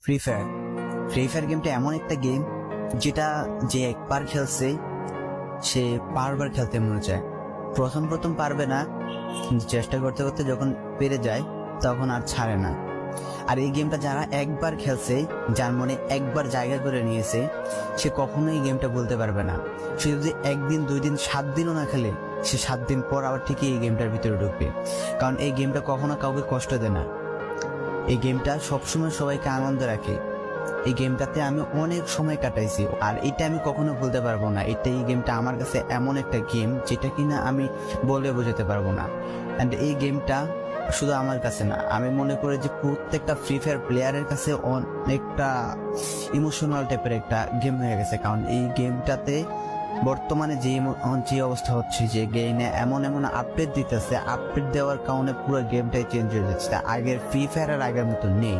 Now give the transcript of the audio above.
Free fire গেমটা এমন একটা গেম যেটা যে একবার খেলছে সে বারবার খেলতে মনে চায়। প্রথম পারবে না, কিন্তু চেষ্টা করতে করতে যখন পেরে যায় তখন আর ছাড়ে না। আর এই গেমটা যারা একবার খেলছে, যার মনে একবার জায়গা করে নিয়েছে, সে কখনোই এই গেমটা বলতে পারবে না। সে যদি 1 দিন 2 দিন 7 দিনও না খেলে, সে 7 দিন পর আবার ঠিকই এই গেমটার ভিতরে ঢুকবে। কারণ এই গেমটা কখনো কাউকে কষ্ট দেয় না। এই গেমটা সবসময় সবাইকে আনন্দ রাখে। এই গেমটাতে আমি অনেক সময় কাটাইছি, আর এটা আমি কখনো ভুলতে পারবো না। এই গেমটা আমার কাছে এমন একটা গেম যেটা কিনা আমি বলে বোঝাতে পারবো না। অ্যান্ড এই গেমটা শুধু আমার কাছে না, আমি মনে করি যে প্রত্যেকটা ফ্রি ফায়ার প্লেয়ারের কাছে অনেকটা ইমোশনাল টাইপের একটা গেম হয়ে গেছে। কারণ এই গেমটাতে বর্তমানে যে অবস্থা হচ্ছে, যে গেমে এমন আপডেট দিতেছে, আপডেট দেওয়ার কারণে পুরো গেমটাই চেঞ্জ হয়ে যাচ্ছে। আগের ফ্রি ফায়ার আর আগের মতো নেই।